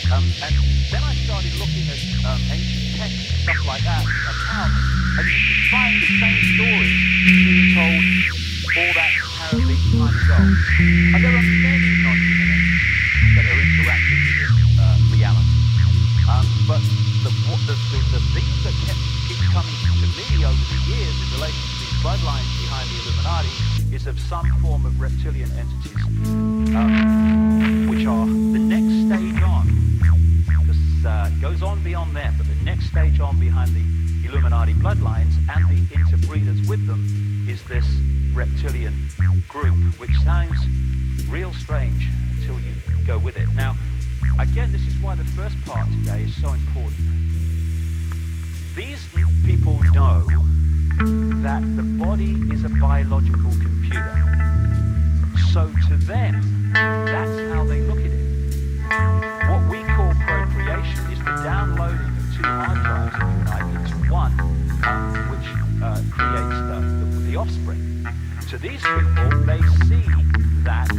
And then I started looking at ancient texts and stuff like that, accounts, and you can find the same stories being told all that terribly time ago. And there are many non-human entities that are interacting with this reality. But the theme that keeps coming to me over the years in relation to these bloodlines behind the Illuminati is of some form of reptilian entities, which are the next stage on. This goes on beyond that, but the next stage on behind the Illuminati bloodlines and the interbreeders with them is this reptilian group, which sounds real strange until you go with it. Now, again, this is why the first part today is so important. These people know that the body is a biological computer. So to them, that's how they look at it. What we call procreation is the downloading of two hard drives, if you like, into one, which creates the offspring. To these people, they see that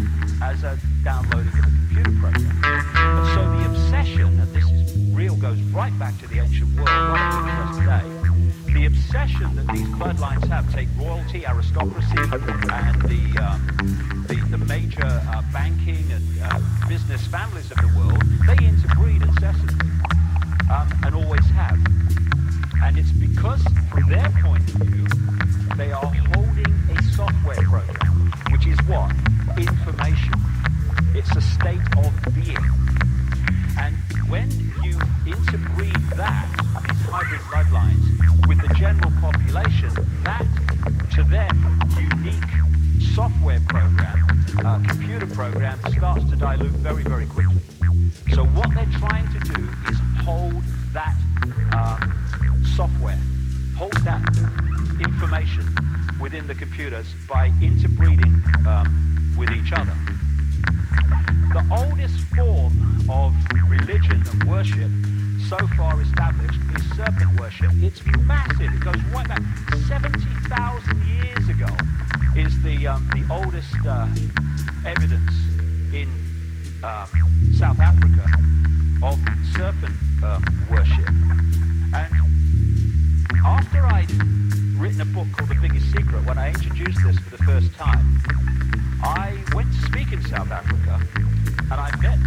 as a downloading of a computer program. And so the obsession, and this is real, goes right back to the ancient world, right up to us today. The obsession that these bloodlines have, take royalty, aristocracy, and the major banking and business families of the world, they interbreed incessantly, and always have. And it's because, from their point of view, they are holding a software program, which is what? Information. It's a state of being. And when you interbreed that, these hybrid bloodlines, with the general population, that, to them, unique software program, computer program, starts to dilute very, very quickly. So what they're trying to do is hold that software, hold that information within the computers by interbreeding with each other. The oldest form of religion and worship so far established is serpent worship. It's massive. It goes right back 70,000 years ago. Is the oldest evidence in South Africa of serpent worship. And after I'd written a book called The Biggest Secret, when I introduced this for the first time, I went to speak in South Africa, and I met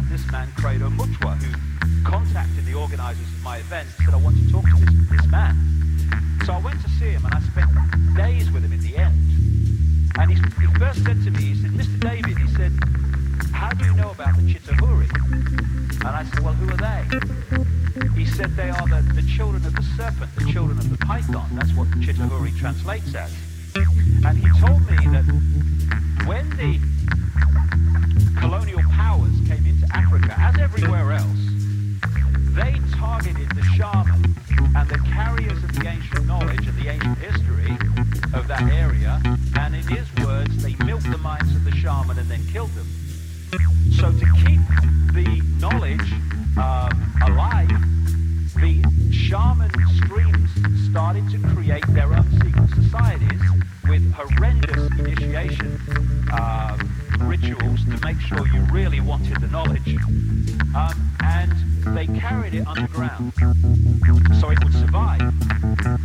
this man, Credo Mutwa, who contacted the organizers of my event and said, I want to talk to this man. So I went to see him, and I spent days with him in the end. And he first said to me, he said, Mr. David, he said, how do you know about the Chitahuri? And I said, well, who are they? He said they are the children of the serpent, the children of the python. That's what Chitahuri translates as. And he told me that when the colonial powers came into Africa, as everywhere else, they targeted the shaman and the carriers of the ancient knowledge and the ancient history of that area, and in his words, they milked the minds of the shaman and then killed them. So to keep the knowledge alive, the shaman streams started to create their own secret societies with horrendous initiation rituals to make sure you really wanted the knowledge. And they carried it underground so it would survive.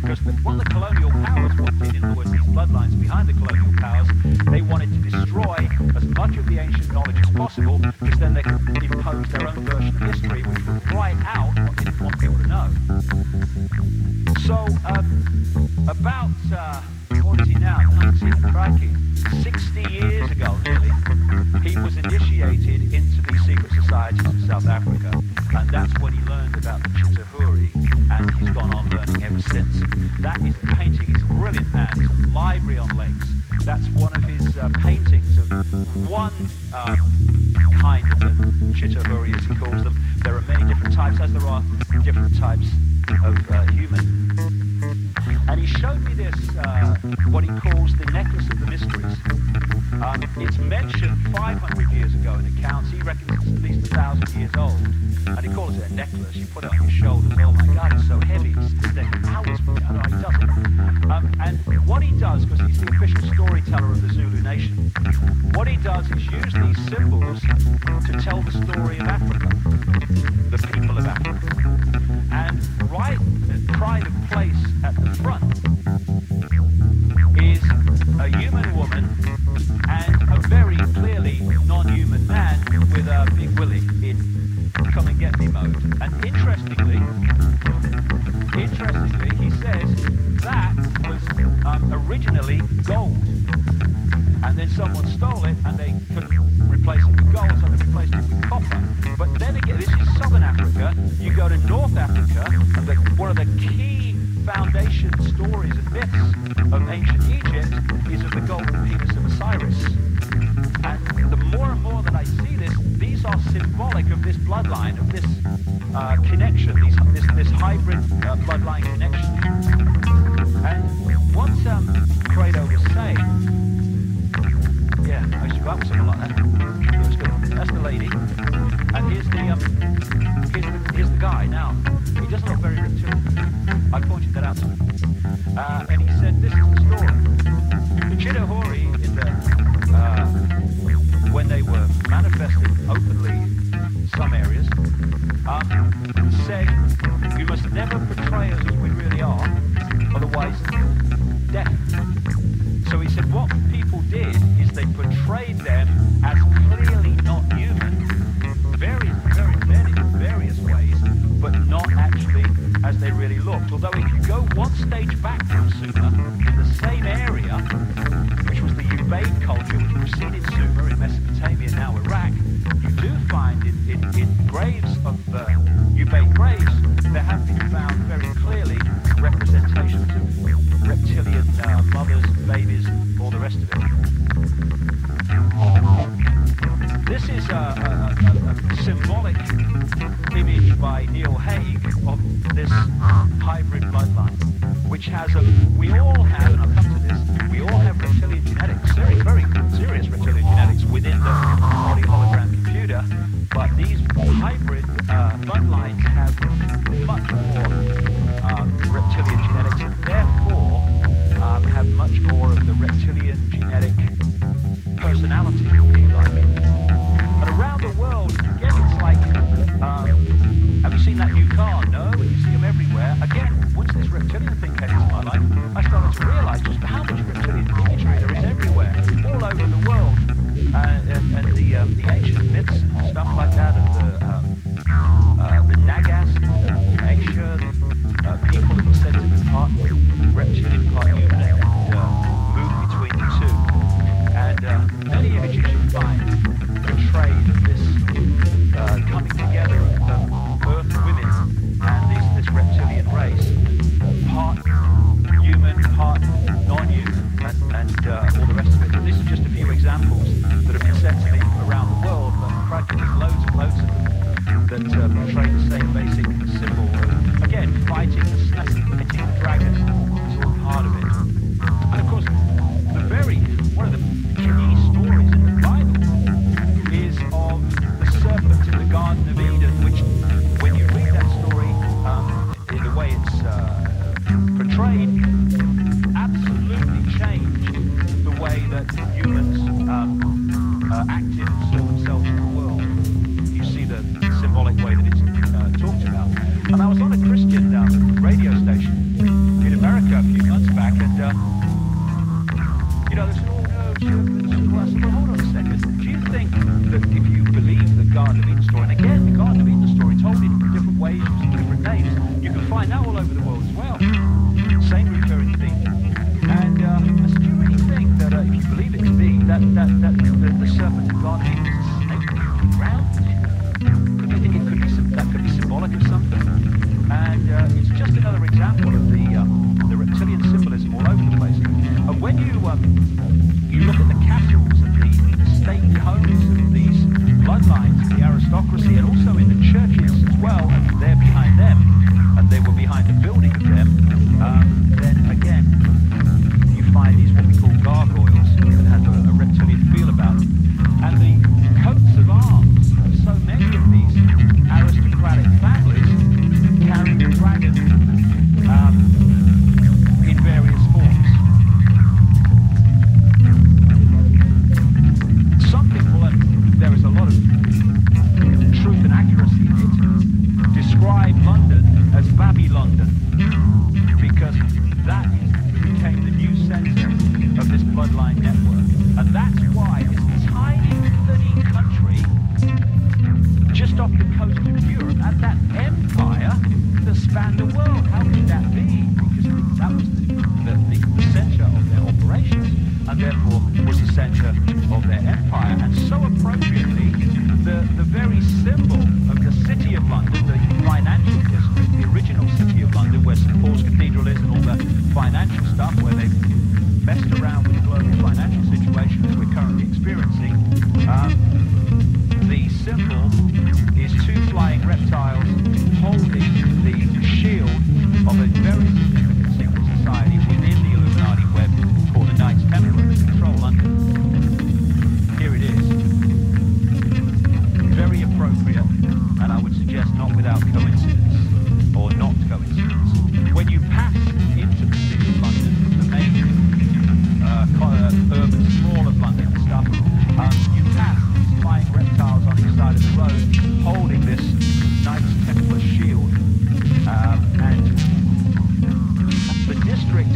Because what the colonial powers wanted, in other words, these bloodlines behind the colonial powers, they wanted to destroy as much of the ancient knowledge as possible, because then they could impose their own version of history, which would write out what they didn't want people to know. So, about, what is he now, 60 years ago nearly, he was initiated into these secret societies in South Africa, and that's when he learned about the Chitahuri, and he's gone on learning ever since. That is a painting. He's a brilliant man. It's a library on lakes. That's one of his paintings of one kind of the Chitahuri, as he calls them. There are many different types, as there are different types of human. And he showed me this, what he calls the necklace of the mysteries. It's mentioned 500 years ago in accounts. He reckons it's at least 1,000 years old. And he calls it a necklace. You put it on your shoulders. Oh my God, it's so heavy. It's there for hours. I know he does it. And what he does, because he's the official storyteller of the Zulu nation, what he does is use these symbols to tell the story of Africa. come and get me mode. And interestingly, he says that was originally gold. And then someone stole it and they couldn't replace it with gold, so they replaced it with copper. But then again, this is Southern Africa. You go to North Africa, and one of the key foundation stories and myths of ancient Egypt is of the golden penis of Osiris. And the more and more that I see this, these are symbolic of this bloodline, of this connection, this hybrid bloodline connection. And what Credo was saying, yeah, I used to go up with someone like that. It was good. That's the lady, and here's the guy. Now, he doesn't look very reptilian. I pointed that out to him, and he said, "This is the story. The Chidahori when they were manifesting openly in some areas, said, you must never portray us as we really are, otherwise death." So he said what people did is they portrayed them as clearly not human, in various ways, but not actually as they really looked. Although if you go one stage back from Sumer, in the same area, which was the Ubaid culture, which preceded Sumer in Mesopotamia, now Iraq, you do find in graves of Ubaid graves, there have been found very clearly representations of reptilian mothers, babies, all the rest of it. This is a symbolic image by Neil Haig of this hybrid bloodline, which has we all have, and I'll come to this, we all have reptilian genetics, very, very serious reptilian genetics within the body hologram computer, but these hybrid bloodlines have much more reptilian genetics, and therefore have much more of the reptilian genetic personality, if you like. And around the world, again, it's like, have you seen that new car? No, and you see them everywhere. Again, once this reptilian thing came into my life, I started to realize just how much reptilian imagery there is everywhere, all over the world. And the ancient myths and stuff like that, and the Nagas, Asia, people that were said to be part reptilian, part human, and move between the two. And many images you find portrayed of this coming together of Earth women and this reptilian race, part human, part non-human, and all the rest of it. And this is just a few examples that have been said to me around the world, but practically loads and loads of them that portray the same basic symbol. Again, fighting the snake, hitting the dragon, is all part of it. And of course, one of the key stories in the Bible is of the serpent in the Garden of Eden, which, when you read that story, in the way it's portrayed, absolutely changed the way that humans acted and saw themselves in the world. You see the symbolic way that it's talked about. And I was on a Christian radio station in America a few months back, and they said, oh no, serpents. I said, well, hold on a second. Do you think that if you believe the Garden of Eden story, and again, the Garden of Eden story told in different ways, using different names, you can find that all over the world as well. Same recurring theme. And I said, do you really think that if you believe it to be, that the serpent in the Garden of Eden is a snake round? Could you think that could be symbolic of something? And it's just another example of the reptilian symbolism all over the place. And when you look at the castles and the stately homes of these bloodlines, the aristocracy, and also in the churches as well, and they're behind them, and they were behind the building of them, then again, you find these what we call gargoyles that have a reptilian feel about them. And the coats of arms of so many of these aristocratic families carry the dragon in various forms. Some people, and there is a lot of truth and accuracy in it, describe London as Babylondon. would suggest not without coincidence, or not coincidence. When you pass into the city of London, the main urban sprawl of London and stuff, you pass these flying reptiles on each side of the road holding this Knights Templar shield. And the district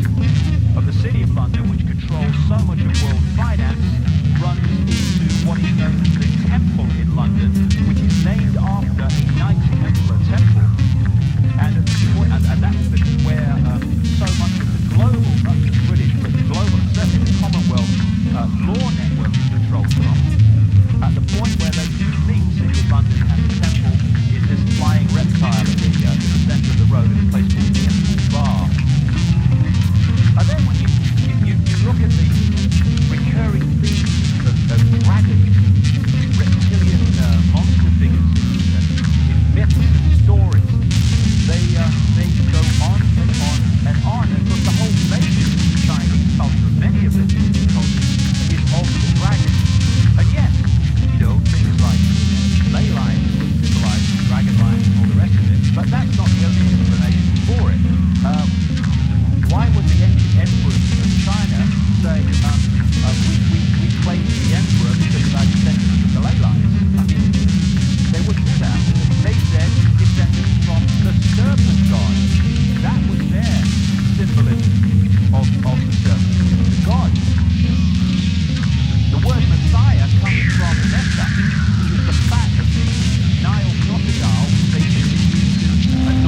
of the city of London, which controls so much of world finance, runs into what is known as the Temple in London, which is named after a Knights Templar temple. And that's where so much of the global, not just British, but the global, certainly the Commonwealth law network is controlled from. At the point where they meet City of London and the temple is this flying reptile in the centre of the road in a place called the Temple Bar. And then when you look at the recurring themes of dragons, reptilian monster figures in myths and stories, they go on and on and on. And of course, the whole basis of the Chinese culture, many of the cultures, is of the dragon. And yes, things like ley lines would symbolize dragon lines and all the rest of it, but that's not the only explanation for it. Why would the ancient emperors of China say, we claim to be emperor because of our descendants from the ley lines? I mean, they wouldn't do that. They said descendants from the serpent god. That was their symbolism of the serpent, the god. The word Messiah comes from Mesa, which is the fat of the Nile crocodile they used to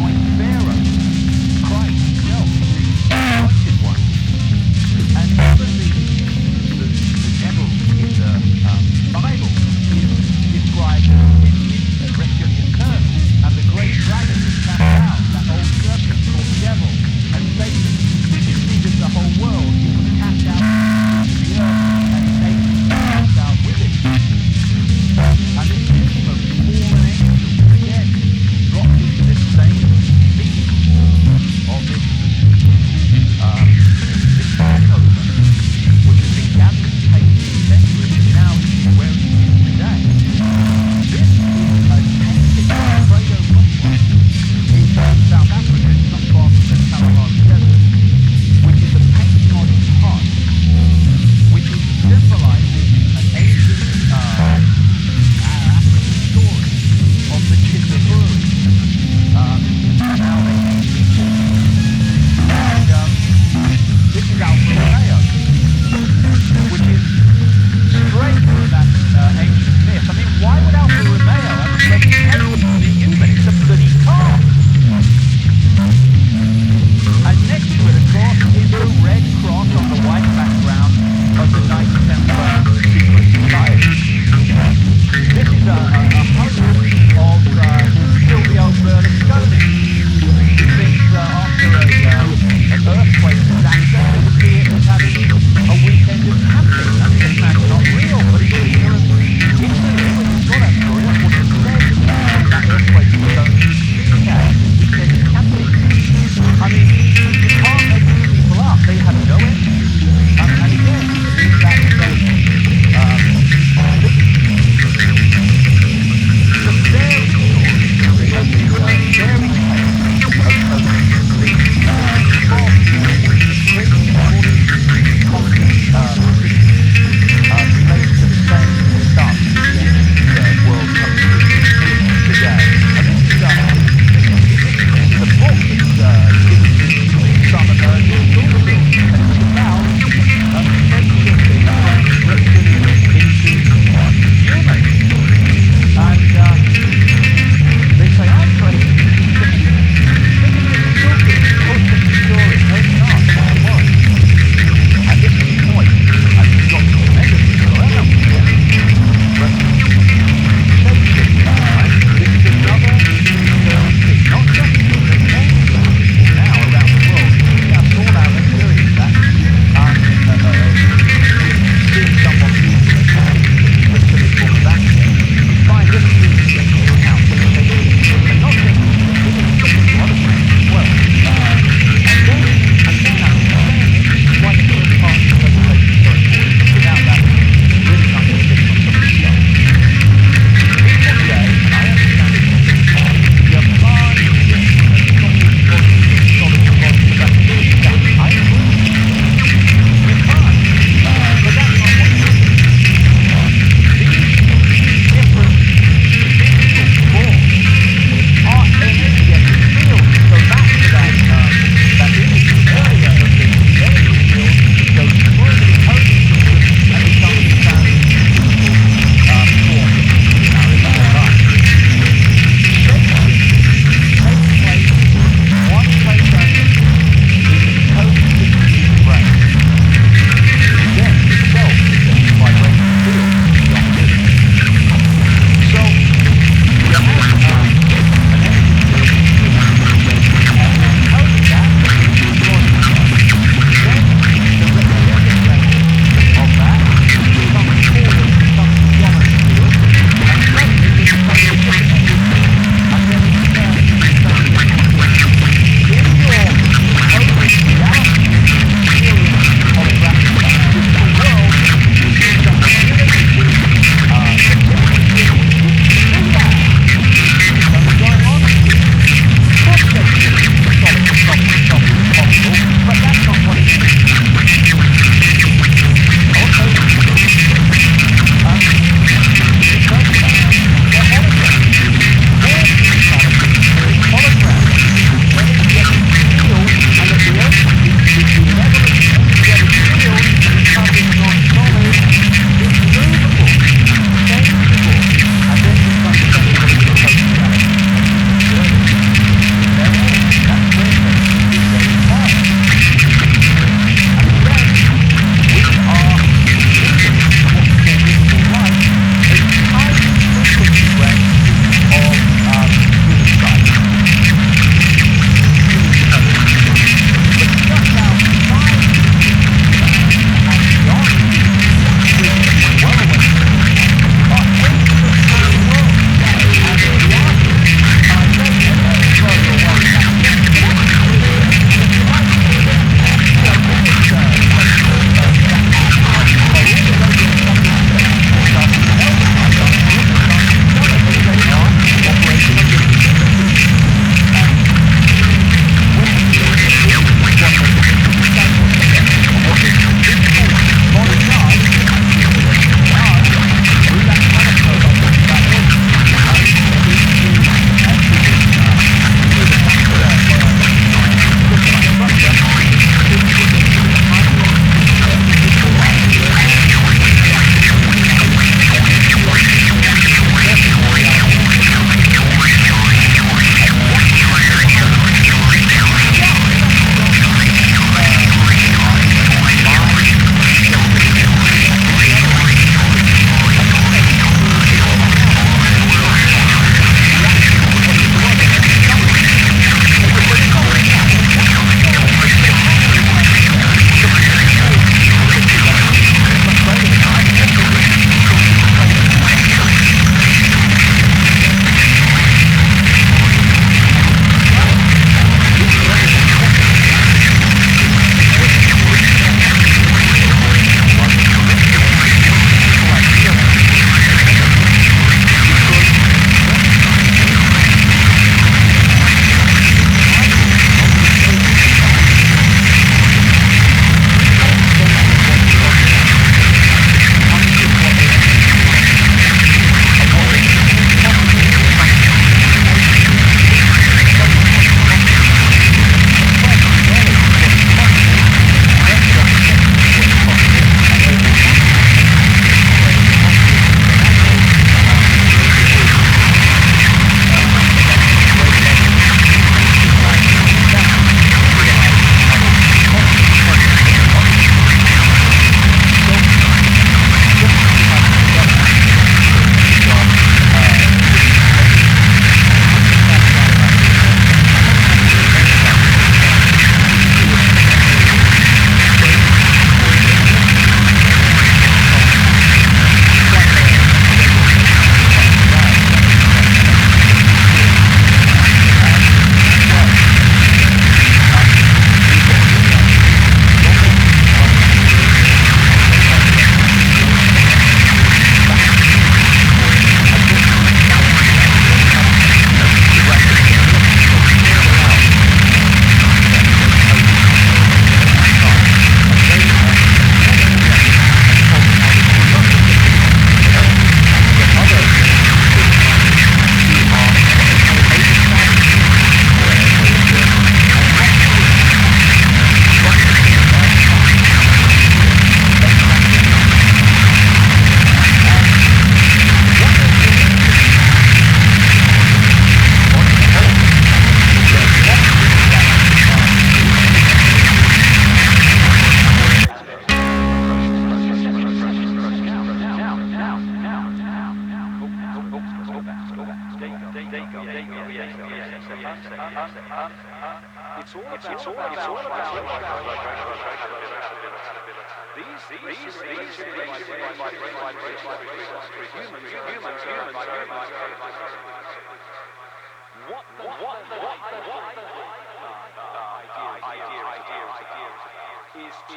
It's all about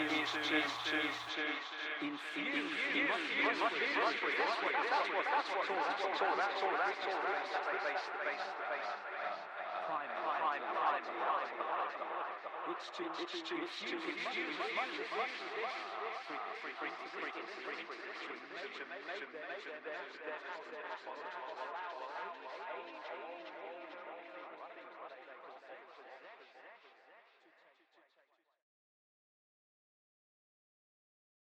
these is to infuse. It's to infuse frequency.